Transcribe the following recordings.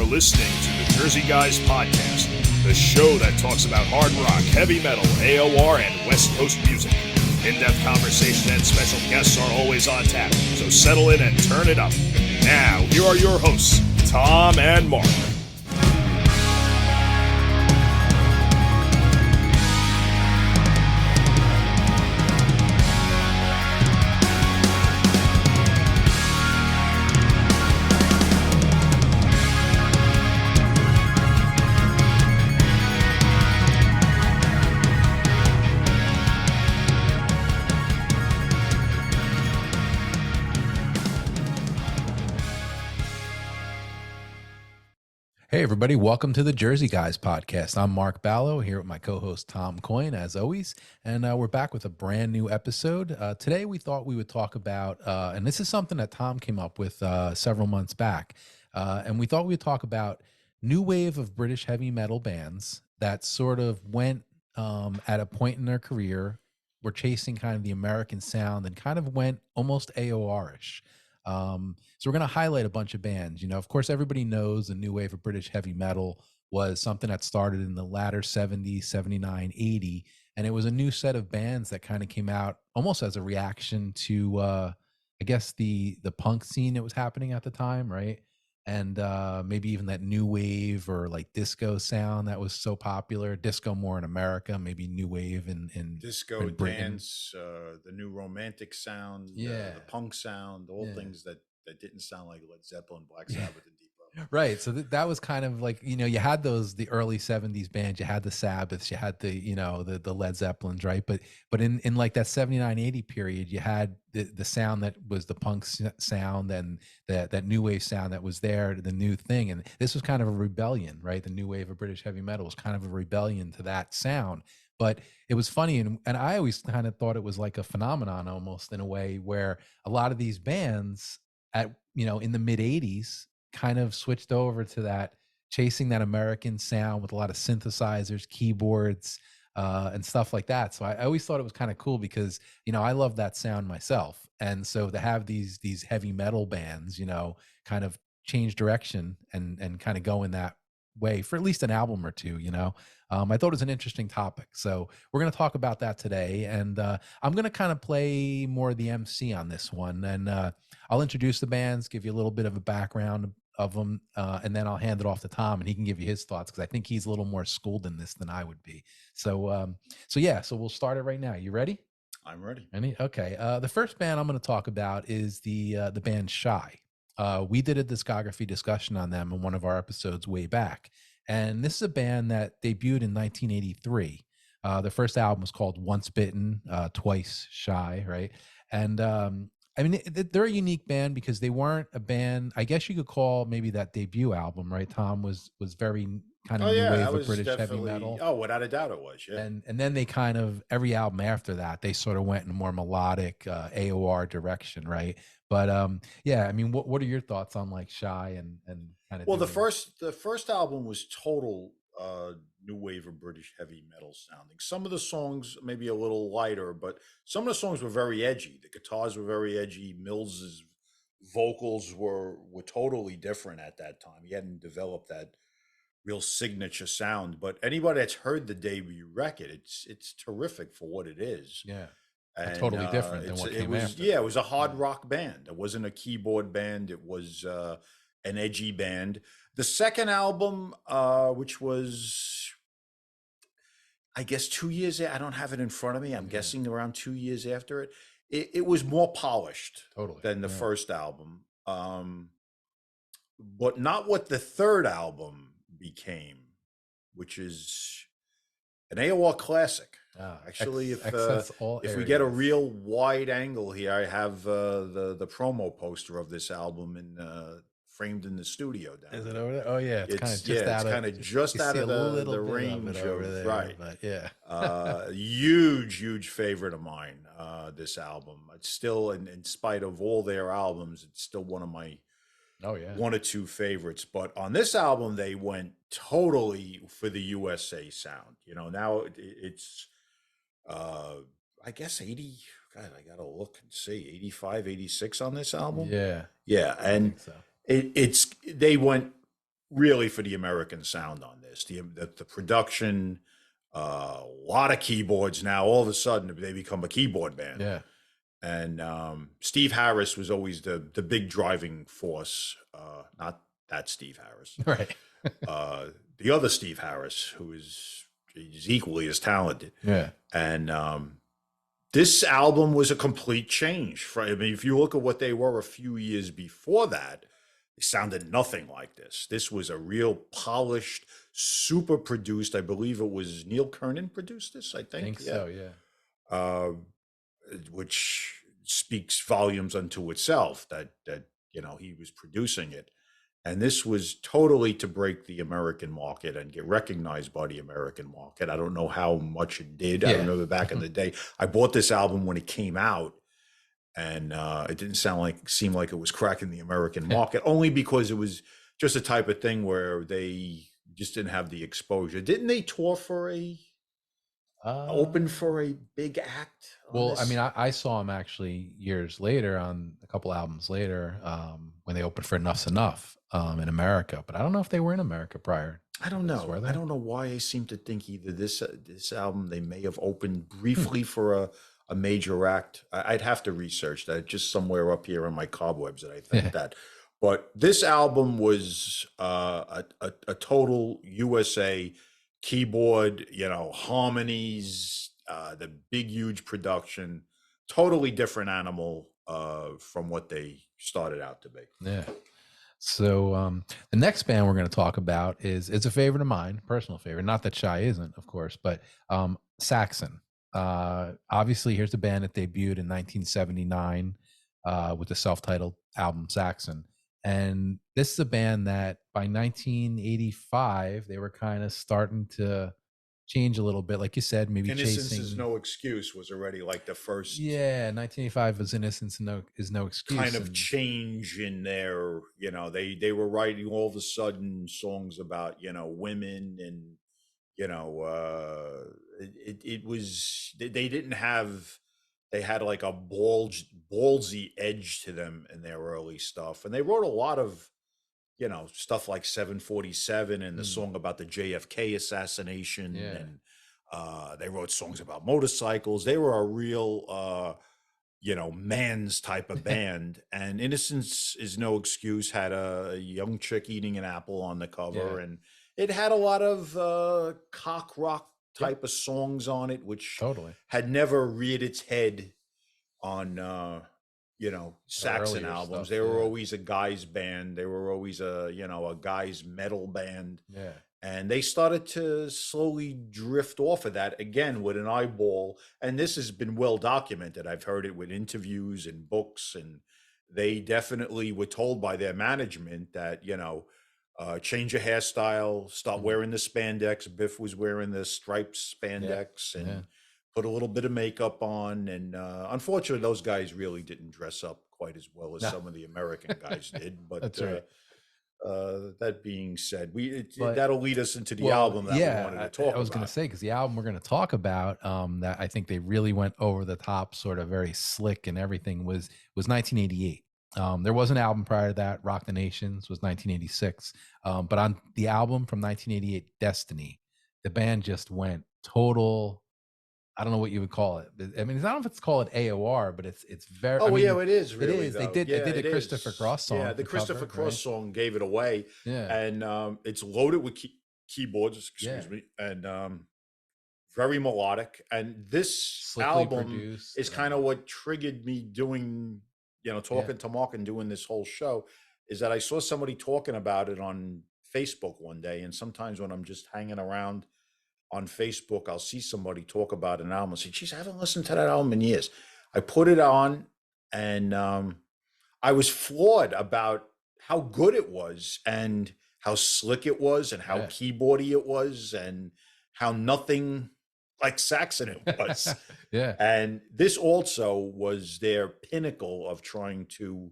You're listening to the Jersey Guys Podcast, the show that talks about hard rock, heavy metal, AOR, and West Coast music. In-depth conversation and special guests are always on tap, so settle in and turn it up. Now, here are your hosts, Tom and Mark. Hey everybody, welcome to the Jersey Guys Podcast. I'm Mark Ballo here with my co-host Tom Coyne, as always, and we're back with a brand new episode. Today we thought we would talk about, and this is something that Tom came up with several months back, and we thought we'd talk about new wave of British heavy metal bands that sort of went at a point in their career, were chasing kind of the American sound and kind of went almost AOR-ish. So we're going to highlight a bunch of bands. You know, of course, everybody knows the new wave of British heavy metal was something that started in the latter 70s, 79, 80. And it was a new set of bands that kind of came out almost as a reaction to, I guess, the punk scene that was happening at the time, right? And maybe even that new wave or like disco sound that was so popular. Disco more in America, maybe new wave in disco in Britain. dance, the new romantic sound, Yeah. The punk sound, all things that didn't sound like Led Zeppelin, Black Sabbath, and Deep Purple. Right. So that was kind of like, you know, you had the early 70s bands, you had the Sabbaths, you had the Led Zeppelins, right? But in like that 79, 80 period, you had the sound that was the punk sound and that new wave sound that was there, the new thing. And this was kind of a rebellion, right? The new wave of British heavy metal was kind of a rebellion to that sound. But it was funny, and I always kind of thought it was like a phenomenon almost in a way where a lot of these bands in the mid 80s kind of switched over to that, chasing that American sound with a lot of synthesizers, keyboards, and stuff like that. So I always thought it was kind of cool because, you know, I love that sound myself. And so to have these heavy metal bands, you know, kind of change direction and kind of go in that way for at least an album or two, you know. I thought it was an interesting topic. So we're going to talk about that today. And I'm going to kind of play more of the MC on this one. And I'll introduce the bands, give you a little bit of a background of them, and then I'll hand it off to Tom and he can give you his thoughts because I think he's a little more schooled in this than I would be. So we'll start it right now. You ready? I'm ready. Ready? Okay. The first band I'm going to talk about is the band Shy. We did a discography discussion on them in one of our episodes way back. And this is a band that debuted in 1983. The first album was called Once Bitten, Twice Shy, right? And they're a unique band because they weren't a band, I guess you could call maybe that debut album, right, Tom, was very kind of new wave of British heavy metal. Oh, without a doubt it was, yeah. And then they kind of, every album after that, they sort of went in a more melodic AOR direction, right? But what are your thoughts on like Shy and kind of? Well, the first album was total new wave of British heavy metal sounding. Some of the songs maybe a little lighter, but some of the songs were very edgy. The guitars were very edgy. Mills's vocals were totally different at that time. He hadn't developed that real signature sound. But anybody that's heard the debut record, it's terrific for what it is. Yeah. And, totally different than what came after. Yeah, it was a hard rock band. It wasn't a keyboard band. It was an edgy band. The second album, which was, I guess, 2 years. I don't have it in front of me. I'm guessing around 2 years after it. It was more polished than the first album, but not what the third album became, which is an AOR classic. Actually, if we get a real wide angle here, I have the promo poster of this album framed in the studio down. Is it over there? Oh yeah, it's kind of just out of the range of there, right. But yeah, huge favorite of mine. This album, it's still, in spite of all their albums, it's still one of my one or two favorites. But on this album, they went totally for the USA sound. You know, now it's I guess 80. God, I gotta look and see, 85, 86 on this album. Yeah, and they went really for the American sound on this. The production, a lot of keyboards now. All of a sudden, they become a keyboard band. Yeah. And Steve Harris was always the big driving force. Not that Steve Harris, right? The other Steve Harris, who is equally as talented. Yeah. And this album was a complete change. I mean, if you look at what they were a few years before that, they sounded nothing like this. This was a real polished, super produced. I believe it was Neil Kernan produced this. I think so. Yeah. Which speaks volumes unto itself that he was producing it. And this was totally to break the American market and get recognized by the American market. I don't know how much it did. Yeah. I remember back in the day, I bought this album when it came out, and it didn't seem like it was cracking the American market, only because it was just a type of thing where they just didn't have the exposure. Didn't they tour for open for a big act? Well, I mean, I saw them actually years later, on a couple albums later, when they opened for Enough's Enough in America. But I don't know if they were in America prior. I don't know. I don't know why I seem to think either this album, they may have opened briefly for a major act. I'd have to research that. Just somewhere up here in my cobwebs that I think that. But this album was a total USA keyboard, harmonies, the big, huge production, totally different animal from what they started out to be. Yeah. So the next band we're going to talk about is a favorite of mine, personal favorite. Not that Shy isn't, of course, but Saxon. Obviously, here's the band that debuted in 1979 with the self-titled album Saxon. And this is a band that by 1985, they were kind of starting to change a little bit. Like you said, maybe Innocence is No Excuse was already like the first. Yeah, 1985 was Innocence is No Excuse. Kind of change in their, they were writing all of a sudden songs about, women, and, it was, they didn't have, they had like a ballsy edge to them in their early stuff. And they wrote a lot of, stuff like 747 and the song about the JFK assassination. Yeah. And they wrote songs about motorcycles. They were a real, man's type of band. And Innocence is No Excuse had a young chick eating an apple on the cover. Yeah. And it had a lot of cock rock type of songs on it, which totally had never reared its head on Saxon albums. They were always a guy's band. They were always a guy's metal band. Yeah. And they started to slowly drift off of that again with an eyeball. And this has been well documented. I've heard it with interviews and books, and they definitely were told by their management that, change your hairstyle, stop wearing the spandex. Biff was wearing the striped spandex and put a little bit of makeup on. And unfortunately, those guys really didn't dress up quite as well as some of the American guys did. But that's right. That being said, that'll lead us into the album that we wanted to talk about. I was going to say, because the album we're going to talk about, that I think they really went over the top, sort of very slick and everything, was 1988. There was an album prior to that, Rock the Nations, was 1986. But on the album from 1988, Destiny, the band just went total, I don't know what you would call it. I mean, I don't know if it's called AOR, but it's very. Oh, it is. Really, it is. They did a Christopher Cross song. Yeah, the Christopher Cross song gave it away. Yeah, and it's loaded with keyboards. Excuse me, and very melodic. And this album is kind of what triggered me doing, talking to Mark and doing this whole show. Is that I saw somebody talking about it on Facebook one day, and sometimes when I'm just hanging around on Facebook, I'll see somebody talk about an album and say, geez, I haven't listened to that album in years. I put it on, and I was floored about how good it was and how slick it was and how keyboardy it was and how nothing like Saxon it was. Yeah. And this also was their pinnacle of trying to,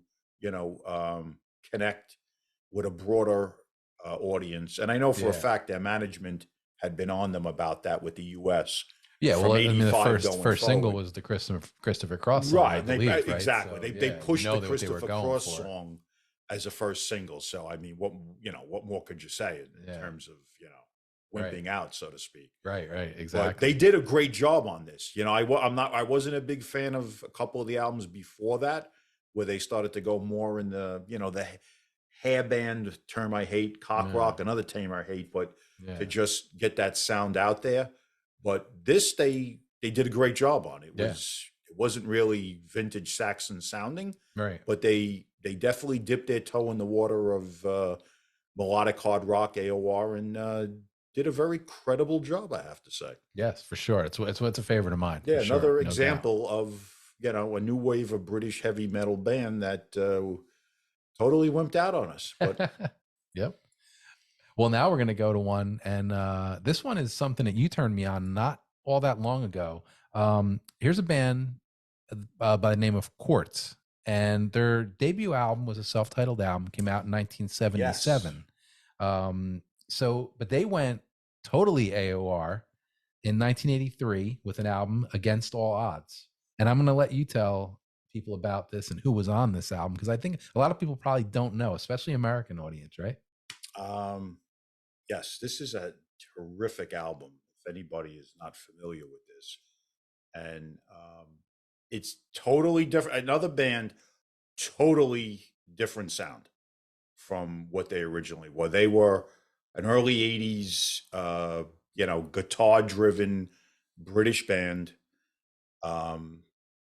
connect with a broader audience. And I know for a fact their management had been on them about that with the U.S. Yeah, well, I mean, the first single was the Christopher Cross song, right? I believe, exactly. So, they pushed the Christopher Cross song as a first single. So I mean, what more could you say in terms of wimping out, so to speak? Right, exactly. But they did a great job on this. I wasn't a big fan of a couple of the albums before that, where they started to go more in the the hair band term I hate, cock rock, another term I hate, but to just get that sound out there. But this they did a great job on. It wasn't really vintage Saxon sounding, right? But they definitely dipped their toe in the water of melodic hard rock, AOR, and did a very credible job, I have to say. Yes, for sure. It's a favorite of mine. Yeah, another example of a new wave of British heavy metal band that totally wimped out on us. But yep. Well, now we're going to go to one, and this one is something that you turned me on not all that long ago. Here's a band by the name of Quartz, and their debut album was a self-titled album, came out in 1977. Yes. But they went totally AOR in 1983 with an album, Against All Odds. And I'm going to let you tell people about this and who was on this album, because I think a lot of people probably don't know, especially American audience, right? Yes, this is a terrific album. If anybody is not familiar with this, and it's totally different. Another band, totally different sound from what they originally were. They were an early '80s, guitar-driven British band.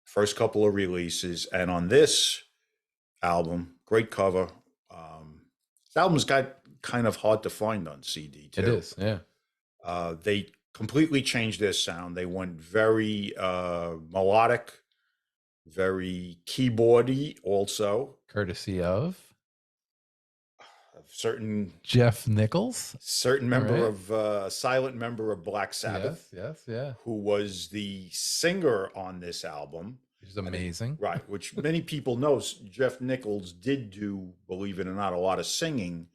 First couple of releases, and on this album, great cover. This album's got kind of hard to find on CD too. It is, yeah. They completely changed their sound. They went very melodic, very keyboardy, also. Courtesy of certain Jeff Nichols, certain member of silent member of Black Sabbath. Yes, yeah. Who was the singer on this album. Which is amazing. Right, which many people know. Jeff Nichols did do, believe it or not, a lot of singing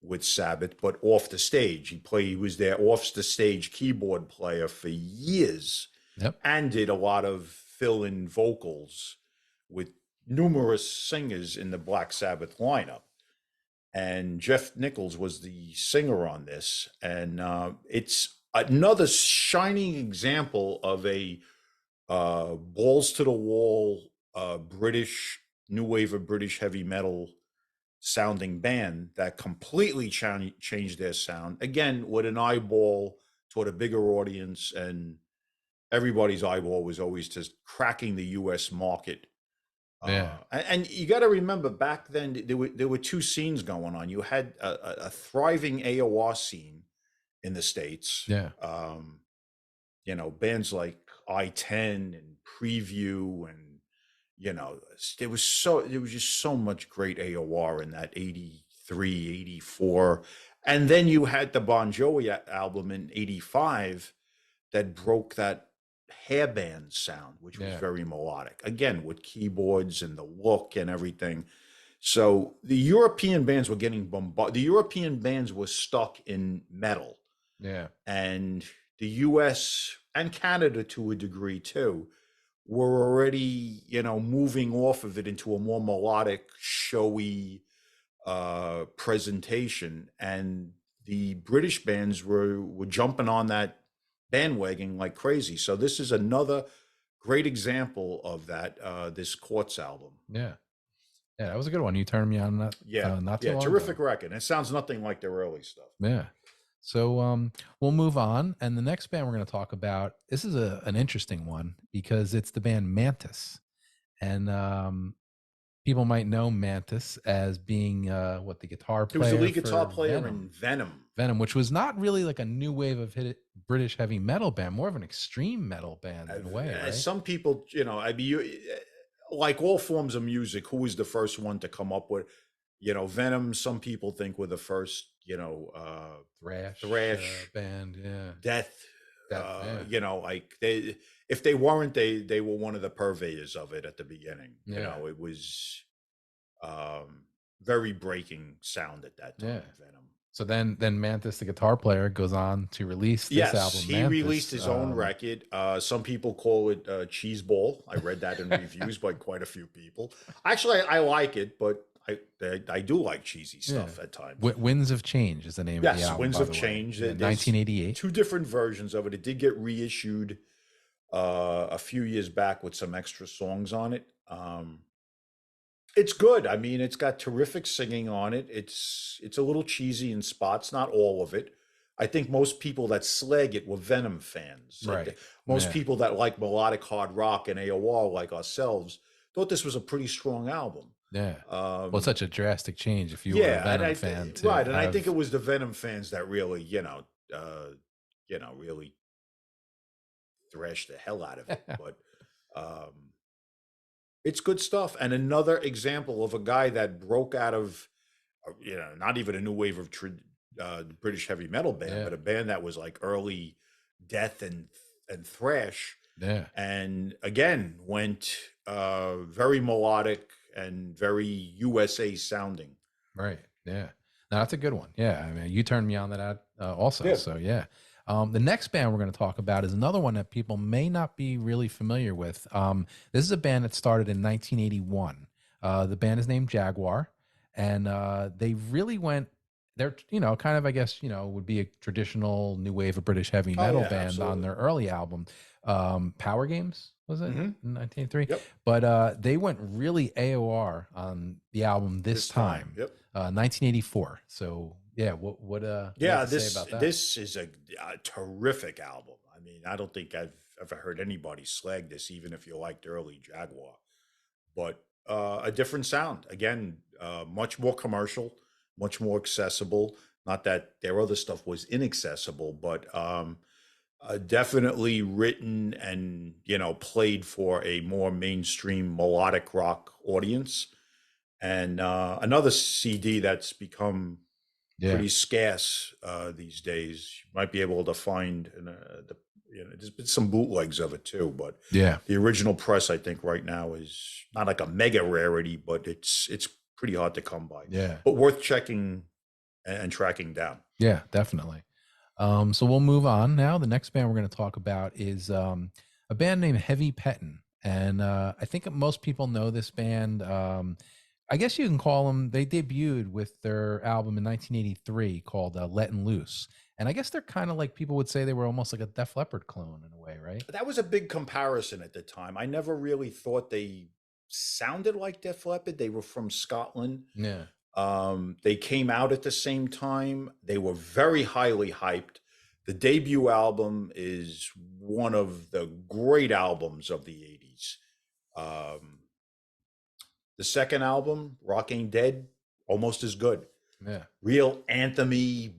with Sabbath, but off the stage. He was their off the stage keyboard player for years. Yep. And did a lot of fill-in vocals with numerous singers in the Black Sabbath lineup. And Jeff Nichols was the singer on this. And it's another shining example of a balls to the wall British new wave of British heavy metal sounding band that completely changed their sound, again with an eyeball toward a bigger audience, and everybody's eyeball was always just cracking the US market. And you got to remember, back then there were two scenes going on. You had a thriving AOR scene in the States. Bands like I-10 and Preview, and there was just so much great AOR in that 83, 84. And then you had the Bon Jovi album in 85 that broke that hairband sound, which was very melodic, again with keyboards and the look and everything. So the European bands were getting bombarded. The European bands were stuck in metal, and the US and Canada to a degree too were already moving off of it into a more melodic, showy presentation, and the British bands were jumping on that bandwagon like crazy. So this is another great example of that, this Quartz album. That was a good one. You turned me on that. Not too long terrific ago. record. It sounds nothing like their early stuff. So we'll move on, and the next band we're going to talk about, this is an interesting one because it's the band Mantis, and people might know Mantis as being the guitar player. He was the lead guitar player in Venom, which was not really like a new wave of British heavy metal band, more of an extreme metal band in a way. Right? Some people, like all forms of music, who was the first one to come up with, Venom? Some people think were the first, thrash band, death. If they weren't, they were one of the purveyors of it at the beginning. It was very breaking sound at that time. Venom. So then Mantis, the guitar player, goes on to release this album. He released his own record. Some people call it Cheeseball. I read that in reviews by quite a few people. Actually, I like it, but I do like cheesy stuff at times. Winds of Change is the name of the album. Winds of Change. Yeah, 1988. Two different versions of it. It did get reissued a few years back with some extra songs on it. It's good. I mean, it's got terrific singing on it. It's a little cheesy in spots, not all of it. I think most people that slag it were Venom fans. Right. Most people that like melodic hard rock and AOR, like ourselves, thought this was a pretty strong album. Yeah. Well, it's such a drastic change if you were a Venom fan. Right. And I think it was the Venom fans that really, really thrashed the hell out of it. But it's good stuff. And another example of a guy that broke out of, not even a new wave of British heavy metal band, but a band that was like early death and thrash. Yeah. And again, went very melodic and very USA sounding. Right. Yeah. No, that's a good one. Yeah. I mean, you turned me on to that also. Yeah. So yeah. The next band we're going to talk about is another one that people may not be really familiar with. This is a band that started in 1981. The band is named Jaguar, and they really went. They're kind of, I guess, would be a traditional new wave of British heavy metal band. Absolutely. On their early album, Power Games, was it, in 1983? Yep. But they went really AOR on the album this time. Yep. 1984. So yeah, what say about that? This is a terrific album. I mean, I don't think I've ever heard anybody slag this, even if you liked early Jaguar. But a different sound. Again, much more commercial, much more accessible. Not that their other stuff was inaccessible, but definitely written and played for a more mainstream melodic rock audience. And another CD that's become pretty scarce these days. You might be able to find there's been some bootlegs of it too, but the original press, I think, right now is not like a mega rarity, but it's pretty hard to come by. Yeah, but worth checking and tracking down. Yeah, definitely. So we'll move on now. The next band we're going to talk about is a band named Heavy Pettin', and I think most people know this band. I guess you can call them, they debuted with their album in 1983 called Lettin' Loose. And I guess they're kind of like, people would say they were almost like a Def Leppard clone in a way, right? That was a big comparison at the time. I never really thought they sounded like Def Leppard. They were from Scotland. Yeah. They came out at the same time. They were very highly hyped. The debut album is one of the great albums of the 80s. The second album, Rock Ain't Dead, almost as good. Yeah. Real anthem-y,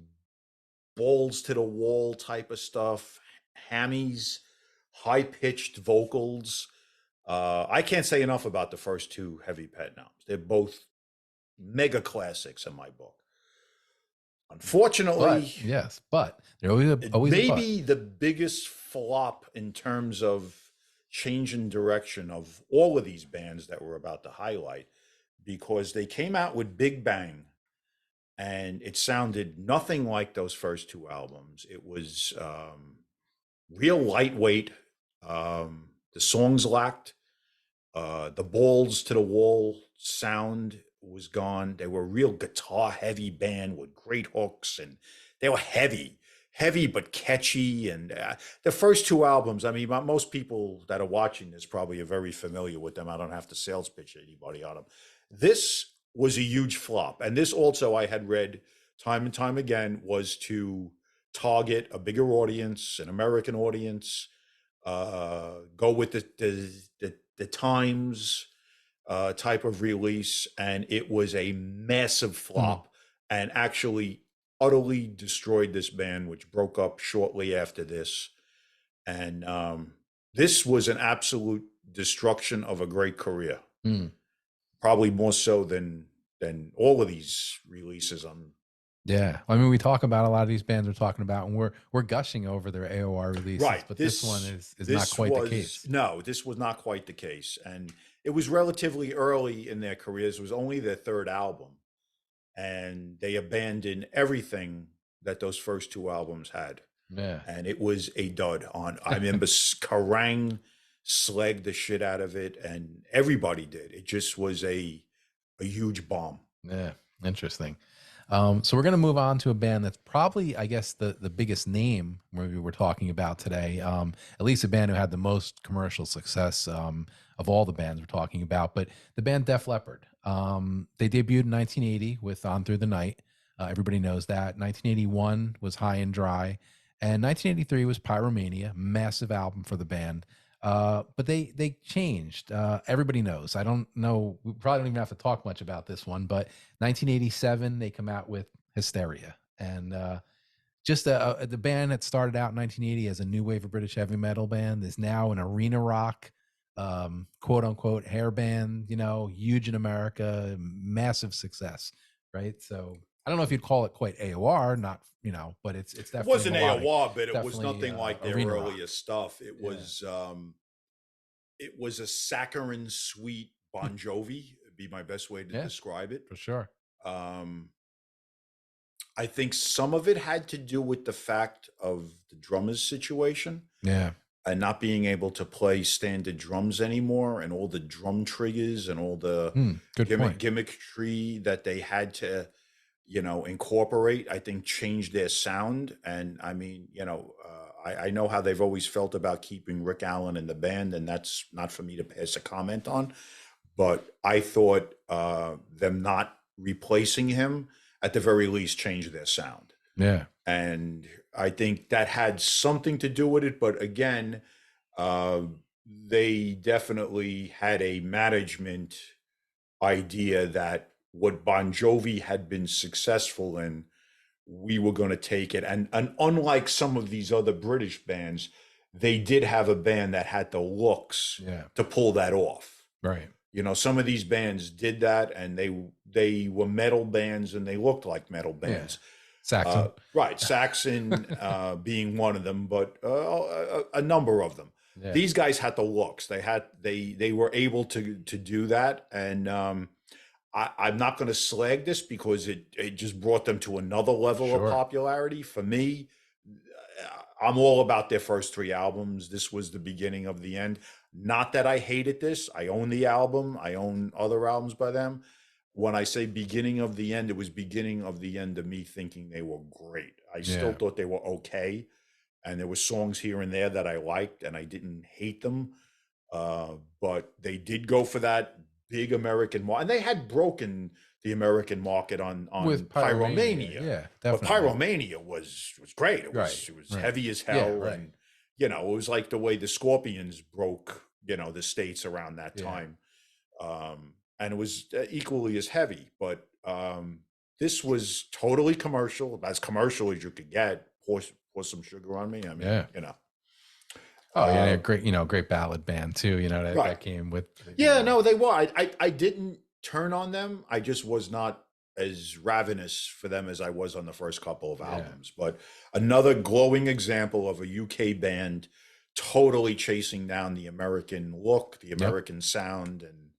balls to the wall type of stuff, hammies, high-pitched vocals. I can't say enough about the first two Heavy Pettin' albums. They're both mega classics in my book. Unfortunately, but they're always maybe the biggest flop in terms of change in direction of all of these bands that we're about to highlight, because they came out with Big Bang and it sounded nothing like those first two albums. It was real lightweight. The songs lacked. The balls to the wall sound was gone. They were a real guitar heavy band with great hooks, and they were heavy but catchy. And the first two albums, I mean, most people that are watching this probably are very familiar with them. I don't have to sales pitch anybody on them. This was a huge flop. And this also, I had read time and time again, was to target a bigger audience, an American audience, go with the times type of release. And it was a massive flop and actually utterly destroyed this band, which broke up shortly after this. And this was an absolute destruction of a great career. Probably more so than all of these releases on. Yeah, I mean, we talk about a lot of these bands we're talking about, and we're gushing over their AOR releases, right? But this one is not quite the case. No, this was not quite the case, and it was relatively early in their careers. It was only their third album, and they abandoned everything that those first two albums had. Yeah, and it was a dud. I remember Kerrang slagged the shit out of it, and everybody did. It just was a a huge bomb. Yeah, interesting. So we're going to move on to a band that's probably, I guess, the biggest name we were talking about today. At least a band who had the most commercial success of all the bands we're talking about. But the band Def Leppard. They debuted in 1980 with "On Through the Night." Everybody knows that. 1981 was "High and Dry," and 1983 was "Pyromania." Massive album for the band. But they changed. Everybody knows. I don't know. We probably don't even have to talk much about this one. But 1987, they come out with "Hysteria," and just the band that started out in 1980 as a new wave of British heavy metal band is now an arena rock, quote unquote, hair band. Huge in America, massive success, right? So I don't know if you'd call it quite AOR, not but it's definitely It wasn't melodic. AOR, but it was nothing like their arena earlier rock. stuff. It was a saccharine sweet Bon Jovi. Would be my best way to describe it. For sure. I think some of it had to do with the fact of the drummer's situation. Yeah. And not being able to play standard drums anymore, and all the drum triggers and all the gimmickry that they had to, incorporate, I think changed their sound. And I mean, I know how they've always felt about keeping Rick Allen in the band, and that's not for me to pass a comment on. But I thought them not replacing him at the very least changed their sound. Yeah. And I think that had something to do with it. But again, they definitely had a management idea that what Bon Jovi had been successful in, we were going to take it. And unlike some of these other British bands, they did have a band that had the looks to pull that off. Right. Some of these bands did that, and they were metal bands, and they looked like metal bands. Yeah. Saxon. Right. Saxon being one of them, but a number of them. Yeah. These guys had the looks. They were able to do that. And I'm not going to slag this because it just brought them to another level of popularity. For me, I'm all about their first three albums. This was the beginning of the end. Not that I hated this. I own the album. I own other albums by them. When I say beginning of the end, it was beginning of the end of me thinking they were great. I still thought they were okay. And there were songs here and there that I liked, and I didn't hate them. But they did go for that big American market. And they had broken the American market on with Pyromania. Yeah, definitely. But Pyromania was great. It was heavy as hell. Yeah, and, it was like the way the Scorpions broke, the States around that time. And it was equally as heavy, but this was totally commercial, as commercial as you could get. Pour some sugar on me. I mean, Oh, yeah, great, great ballad band too. That came with. No, they were. I didn't turn on them. I just was not as ravenous for them as I was on the first couple of albums. But another glowing example of a UK band totally chasing down the American look, the American sound, and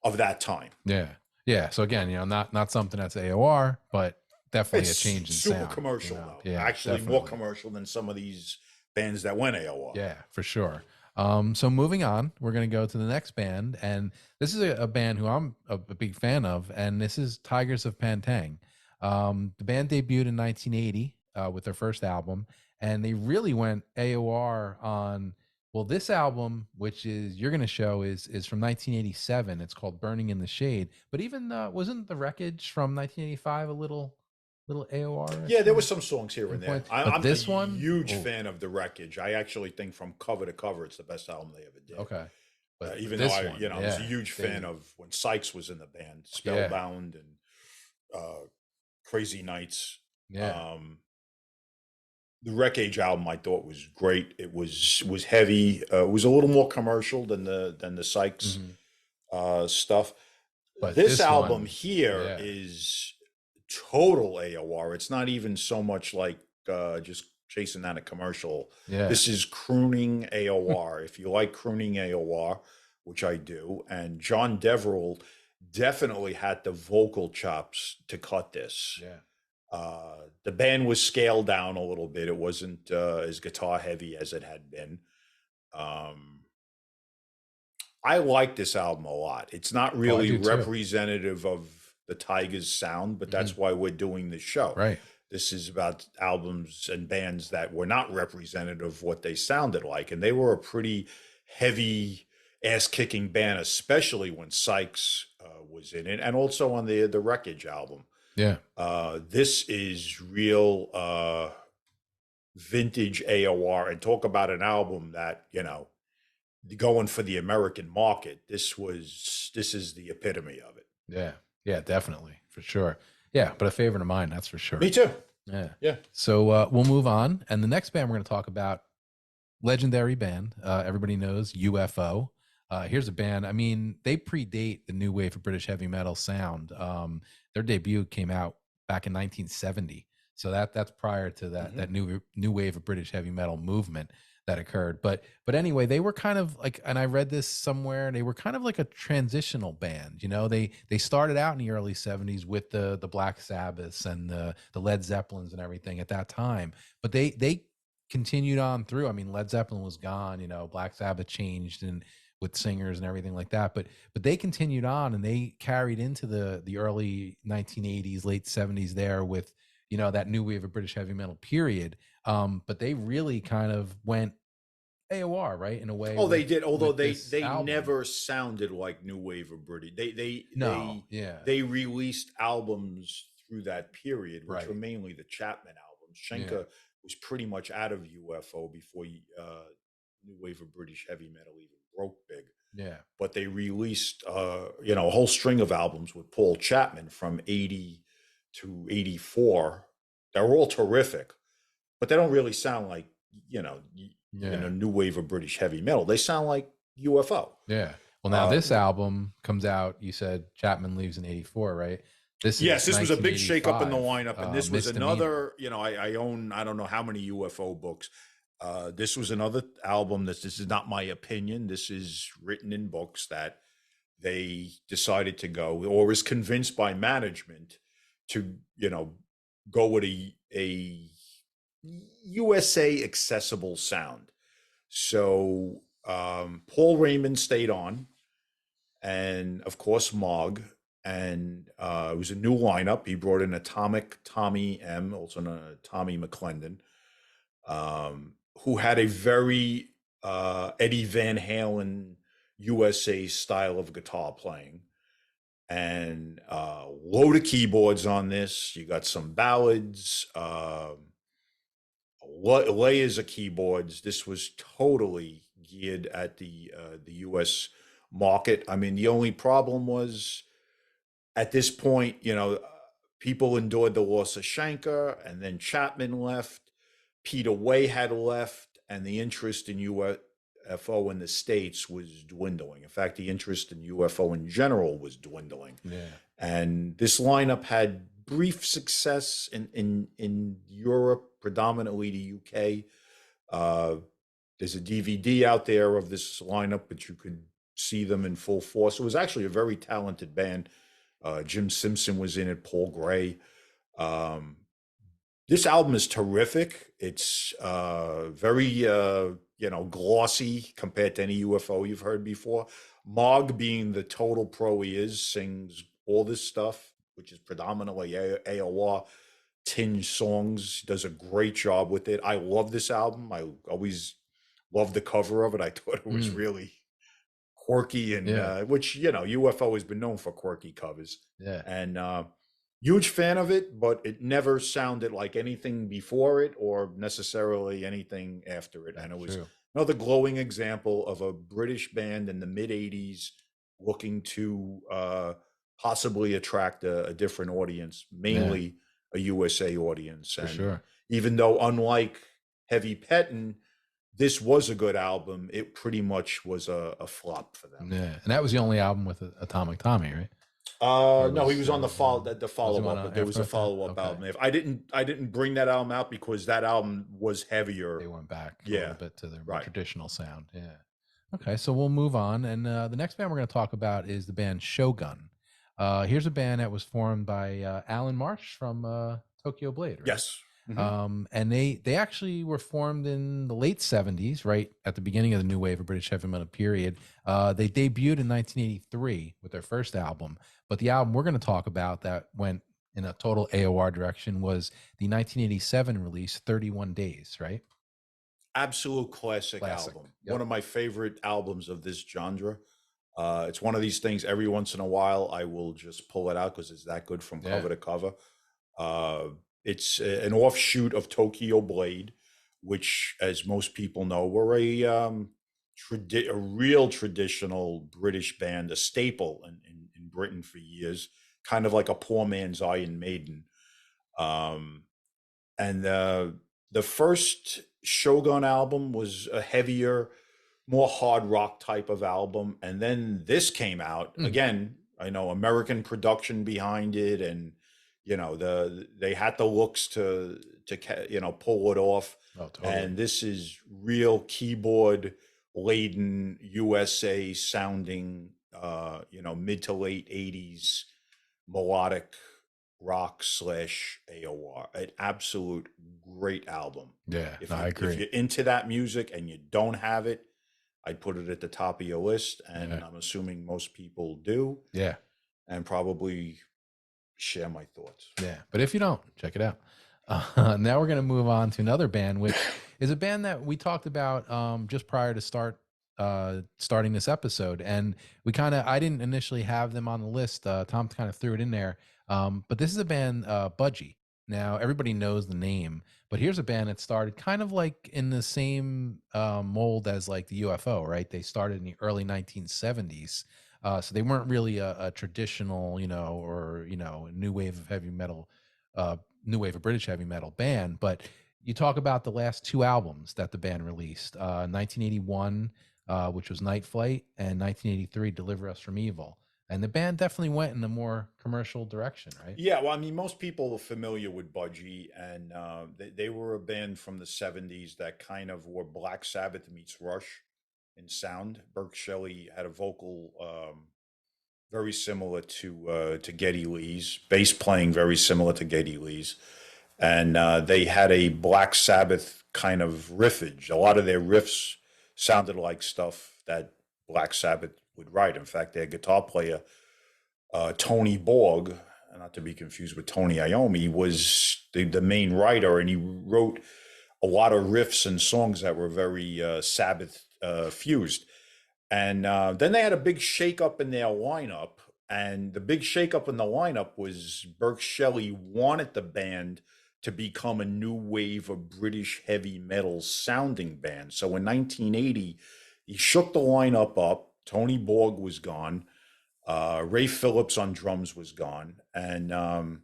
of that time. Yeah. So again, not something that's AOR, but definitely a change in super sound. Commercial though. Yeah, actually definitely. More commercial than some of these bands that went AOR. Yeah, for sure. So moving on, we're going to go to the next band, and this is a band who I'm a big fan of, and this is Tigers of Pantang. The band debuted in 1980 with their first album, and they really went AOR on. Well, this album, which you're going to show, is from 1987. It's called "Burning in the Shade." But even wasn't the Wreckage from 1985 a little AOR? Yeah, there were some songs here and there. I'm this a huge fan of the Wreckage. I actually think from cover to cover, it's the best album they ever did. Okay, but even though I was a huge fan of when Sykes was in the band, Spellbound and Crazy Nights. Yeah. The Wreckage album I thought was great. It was heavy. It was a little more commercial than the Sykes stuff. But this album here is total AOR. It's not even so much like just chasing down a commercial. Yeah. This is crooning AOR. If you like crooning AOR, which I do, and John Deverell definitely had the vocal chops to cut this. Yeah. The band was scaled down a little bit. It wasn't as guitar heavy as it had been. I like this album a lot. It's not really representative of the Tigers sound, but that's why we're doing this show. Right. This is about albums and bands that were not representative of what they sounded like. And they were a pretty heavy ass-kicking band, especially when Sykes was in it, and also on the Wreckage album. Yeah. This is real vintage AOR, and talk about an album that, you know, going for the American market. This is the epitome of it. Yeah. Yeah, definitely. For sure. Yeah. But a favorite of mine, that's for sure. Me too. Yeah. Yeah. So we'll move on. And the next band we're going to talk about, legendary band. Everybody knows UFO. Here's a band. I mean, they predate the new wave of British heavy metal sound. Their debut came out back in 1970. So that's prior to that new wave of British heavy metal movement that occurred. But anyway, they were kind of like, and I read this somewhere, they were kind of like a transitional band. You know, they started out in the early 70s with the Black Sabbaths and the Led Zeppelins and everything at that time. But they continued on through. I mean, Led Zeppelin was gone, you know, Black Sabbath changed and with singers and everything like that. But they continued on, and they carried into the early 1980s, late 70s there with, you know, that new wave of British heavy metal period. But they really kind of went AOR, right, in a way. Oh, they did. Although they never sounded like new wave of British. They released albums through that period, which were mainly the Chapman albums. Schenker was pretty much out of UFO before new wave of British heavy metal even broke big. Yeah. But they released you know, a whole string of albums with Paul Chapman from 80 to 84. They're all terrific, but they don't really sound like, you know, in a new wave of British heavy metal. They sound like UFO. Yeah. Well, now this album comes out, you said Chapman leaves in 84, right? This was a big shakeup in the lineup, and this was another, you know, I own, I don't know how many UFO books. This was another album this is not my opinion. This is written in books that they decided to go, or was convinced by management to, you know, go with a USA accessible sound. So Paul Raymond stayed on, and of course Mogg, and it was a new lineup. He brought in Atomic Tommy M, also known as Tommy McClendon, who had a very Eddie Van Halen USA style of guitar playing, and load of keyboards on this. You got some ballads, layers of keyboards. This was totally geared at the US market. I mean, the only problem was at this point, you know, people endured the loss of Schenker, and then Chapman left. Peter Way had left, and the interest in UFO in the States was dwindling. In fact, the interest in UFO in general was dwindling. Yeah. And this lineup had brief success in Europe, predominantly the UK. There's a DVD out there of this lineup, but you could see them in full force. It was actually a very talented band. Jim Simpson was in it, Paul Gray. This album is terrific. It's very, you know, glossy compared to any UFO you've heard before. Mogg, being the total pro he is, sings all this stuff, which is predominantly AOR tinge songs. Does a great job with it. I love this album. I always loved the cover of it. I thought it was really quirky, and which, you know, UFO has been known for quirky covers. Yeah. And huge fan of it, but it never sounded like anything before it or necessarily anything after it. And it was another glowing example of a British band in the mid 80s looking to possibly attract a different audience, mainly a USA audience. And even though, unlike Heavy Pettin', this was a good album, it pretty much was a flop for them. Yeah. And that was the only album with Atomic Tommy, right? No, he was on the follow-up, but there was a follow-up album. I didn't bring that album out because that album was heavier. They went back a little bit to their traditional sound. Yeah. Okay, so we'll move on. And the next band we're going to talk about is the band Shogun. Here's a band that was formed by Alan Marsh from Tokyo Blade, right? Yes. And they actually were formed in the late 70s, right at the beginning of the new wave of British heavy metal period. They debuted in 1983 with their first album, but the album we're going to talk about that went in a total AOR direction was the 1987 release, 31 Days, right? Absolute classic album. Yep. One of my favorite albums of this genre. It's one of these things every once in a while I will just pull it out because it's that good from cover to cover. It's an offshoot of Tokyo Blade, which, as most people know, were a real traditional British band, a staple in Britain for years, kind of like a poor man's Iron Maiden. And the first Shogun album was a heavier, more hard rock type of album. And then this came out again, I know American production behind it. And, you know, they had the looks to pull it off. Oh, totally. And this is real keyboard laden USA sounding, mid to late 80s melodic rock / AOR. An absolute great album. Yeah, I agree. If you're into that music and you don't have it, I'd put it at the top of your list, and I'm assuming most people do. Yeah. And probably share my thoughts. Yeah, but if you don't, check it out. Now we're going to move on to another band, which is a band that we talked about just prior to starting this episode, and I didn't initially have them on the list. Tom kind of threw it in there, but this is a band, Budgie. Now everybody knows the name, but here's a band that started kind of like in the same mold as like the UFO, right? They started in the early 1970s. So they weren't really a traditional, new wave of heavy metal, new wave of British heavy metal band. But you talk about the last two albums that the band released, 1981, which was Night Flight, and 1983, Deliver Us from Evil. And the band definitely went in a more commercial direction, right? Yeah, well, I mean, most people are familiar with Budgie, and they were a band from the 70s that kind of were Black Sabbath meets Rush in sound. Burke Shelley had a vocal very similar to Geddy Lee's, bass playing very similar to Geddy Lee's, and they had a Black Sabbath kind of riffage. A lot of their riffs sounded like stuff that Black Sabbath would write. In fact, their guitar player, Tony Borg, not to be confused with Tony Iommi, was the main writer, and he wrote a lot of riffs and songs that were very Sabbath fused. And then they had a big shakeup in their lineup, and the big shakeup in the lineup was Burke Shelley wanted the band to become a new wave of British heavy metal sounding band. So in 1980, he shook the lineup up. Tony Borg was gone. Ray Phillips on drums was gone. And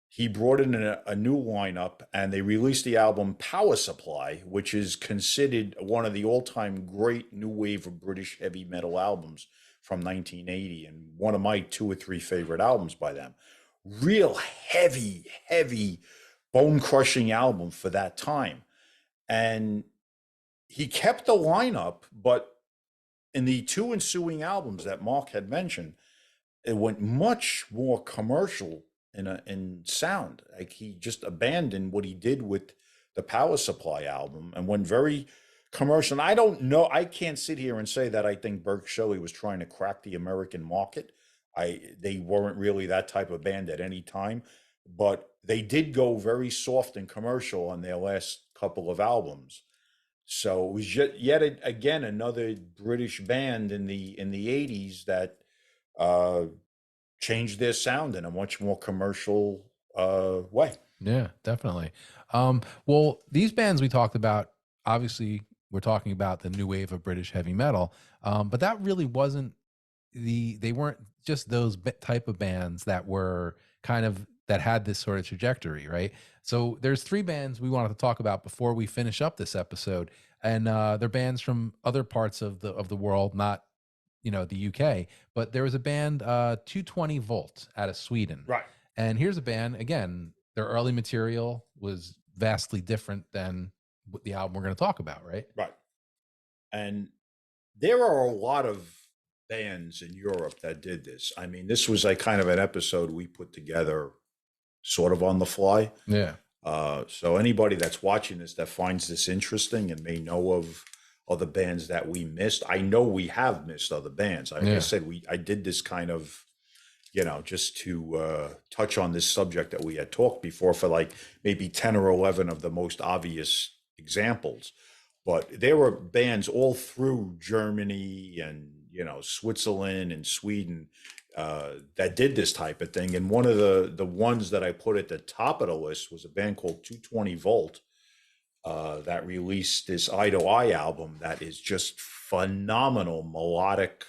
he brought in a new lineup, and they released the album Power Supply, which is considered one of the all-time great new wave of British heavy metal albums from 1980, and one of my 2 or 3 favorite albums by them. Real heavy, bone-crushing album for that time. And he kept the lineup, but in the 2 ensuing albums that Mark had mentioned, it went much more commercial in sound. Like, he just abandoned what he did with the Power Supply album and went very commercial. And I don't know, I can't sit here and say that I think Burke Shelley was trying to crack the American market. They weren't really that type of band at any time, but they did go very soft and commercial on their last couple of albums. So it was yet again another British band in the 80s that changed their sound in a much more commercial way. Yeah, definitely. Well, these bands we talked about, obviously we're talking about the new wave of British heavy metal, but that really wasn't they weren't just those type of bands that were that had this sort of trajectory, right? So there's 3 bands we wanted to talk about before we finish up this episode, and they're bands from other parts of the world, not the UK, but there was a band, 220 Volt, out of Sweden, right? And here's a band, again, their early material was vastly different than the album we're going to talk about, right? Right. And there are a lot of bands in Europe that did this. I mean, this was kind of an episode we put together sort of on the fly. Yeah. So anybody that's watching this that finds this interesting and may know of other bands that we missed, I know we have missed other bands. Like I said, I did this kind of, just to touch on this subject that we had talked before for like maybe 10 or 11 of the most obvious examples. But there were bands all through Germany and, Switzerland and Sweden that did this type of thing. And one of the ones that I put at the top of the list was a band called 220 Volt that released this Eye to Eye album that is just phenomenal melodic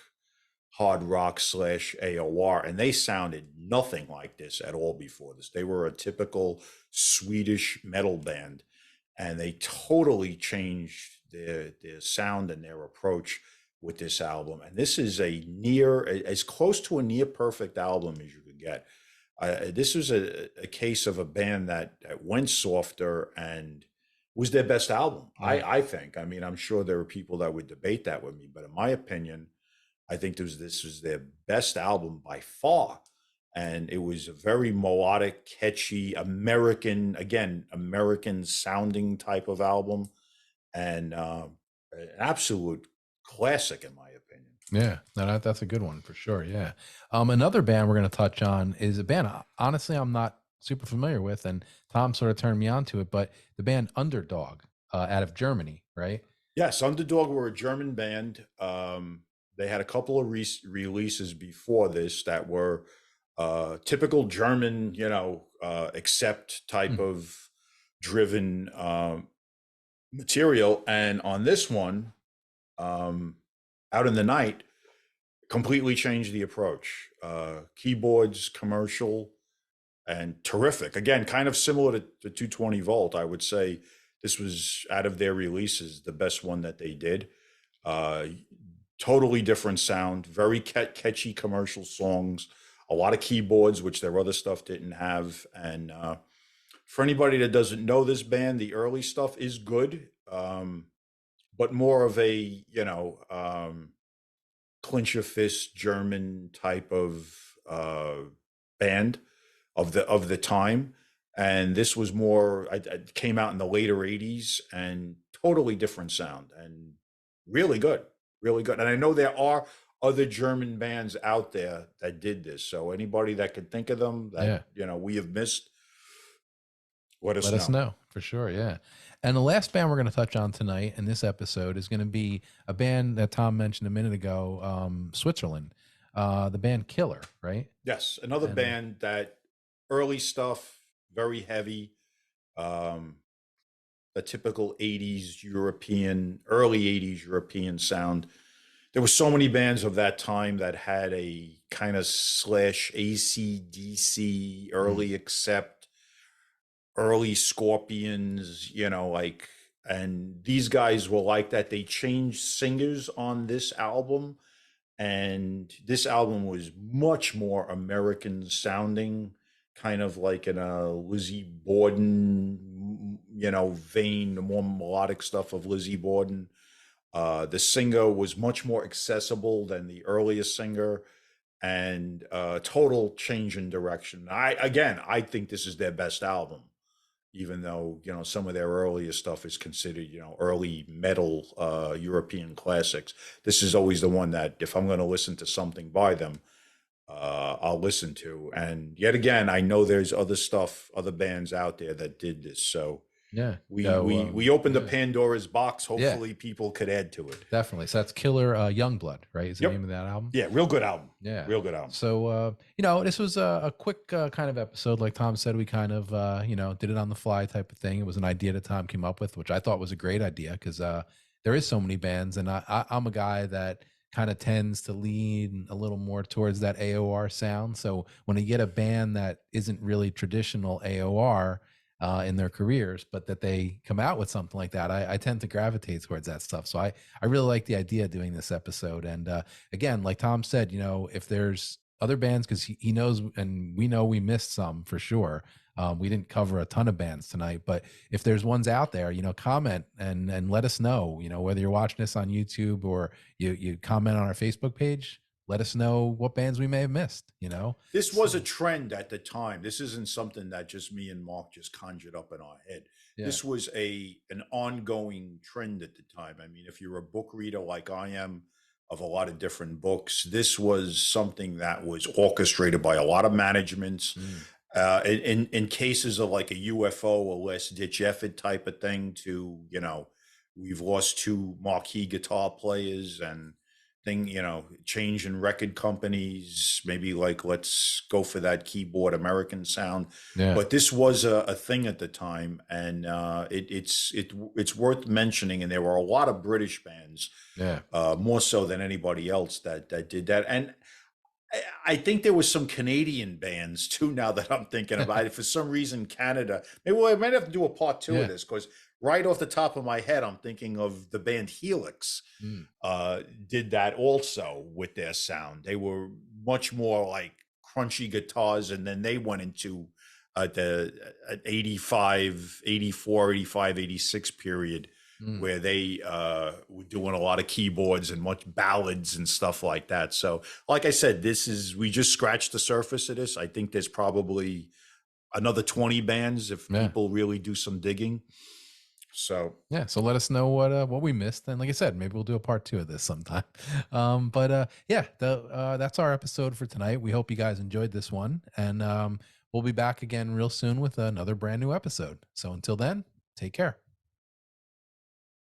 hard rock / AOR. And they sounded nothing like this at all before this. They were a typical Swedish metal band, and they totally changed their sound and their approach with this album. And this is as close to a near perfect album as you could get. This was a case of a band that went softer and was their best album. I think. I mean, I'm sure there are people that would debate that with me, but in my opinion, I think this was their best album by far. And it was a very melodic, catchy, American sounding type of album, and an absolute classic in my opinion. Yeah, no, that's a good one for sure. Yeah. Another band we're going to touch on is a band, honestly, I'm not super familiar with, and Tom sort of turned me on to it, but the band Underdog out of Germany, right? Yes, Underdog were a German band. They had a couple of releases before this that were typical German, accept type of driven material. And on this one, Out in the Night, completely changed the approach. Keyboards, commercial, and terrific. Again, kind of similar to 220 Volt. I would say this was, out of their releases, the best one that they did. Totally different sound, very catchy commercial songs, a lot of keyboards, which their other stuff didn't have. And for anybody that doesn't know this band, the early stuff is good, but more of a, clinch your fist German type of band of the time. And this was more, it came out in the later 80s, and totally different sound and really good. Really good. And I know there are other German bands out there that did this. So anybody that could think of them that, we have missed, let us know. For sure. Yeah. And the last band we're going to touch on tonight in this episode is going to be a band that Tom mentioned a minute ago, Switzerland, the band Killer, right? Yes. Another band that early stuff, very heavy, the typical 80s European, early 80s European sound. There were so many bands of that time that had a kind of / AC/DC, early Accept, early Scorpions, and these guys were like that. They changed singers on this album, and this album was much more American sounding, kind of like in a Lizzie Borden, vein, the more melodic stuff of Lizzie Borden. The singer was much more accessible than the earliest singer, and total change in direction. I think this is their best album, even though, some of their earlier stuff is considered, early metal European classics. This is always the one that if I'm going to listen to something by them, I'll listen to. And yet again, I know there's other bands out there that did this. So we opened the Pandora's box. Hopefully people could add to it. Definitely. So that's Killer Youngblood, right? Is the name of that album? Yeah. Real good album. Yeah. Real good album. So, this was a quick kind of episode. Like Tom said, we kind of, did it on the fly type of thing. It was an idea that Tom came up with, which I thought was a great idea because there is so many bands, and I'm a guy that kind of tends to lean a little more towards that AOR sound. So when you get a band that isn't really traditional AOR in their careers, but that they come out with something like that, I tend to gravitate towards that stuff. So I really like the idea of doing this episode. And again, like Tom said, if there's other bands, because he knows, and we know we missed some for sure. We didn't cover a ton of bands tonight, but if there's ones out there, comment and let us know, whether you're watching this on YouTube or you comment on our Facebook page, let us know what bands we may have missed, This was a trend at the time. This isn't something that just me and Mark just conjured up in our head. Yeah. This was an ongoing trend at the time. I mean, if you're a book reader like I am of a lot of different books, this was something that was orchestrated by a lot of managements. In cases of like a UFO or less ditch effort type of thing to, we've lost 2 marquee guitar players and change in record companies, maybe like, let's go for that keyboard American sound. Yeah. But this was a thing at the time, and it's worth mentioning. And there were a lot of British bands, more so than anybody else that did that. And I think there was some Canadian bands too, now that I'm thinking about it. For some reason, Canada, maybe I might have to do a part 2 of this, because right off the top of my head, I'm thinking of the band Helix did that also with their sound. They were much more like crunchy guitars, and then they went into the 85, 84, 85, 86 period, where they were doing a lot of keyboards and much ballads and stuff like that. So like I said, we just scratched the surface of this. I think there's probably another 20 bands if people really do some digging. So so let us know what we missed, and like I said, maybe we'll do a part 2 of this sometime. That's our episode for tonight. We hope you guys enjoyed this one, and we'll be back again real soon with another brand new episode. So until then, take care.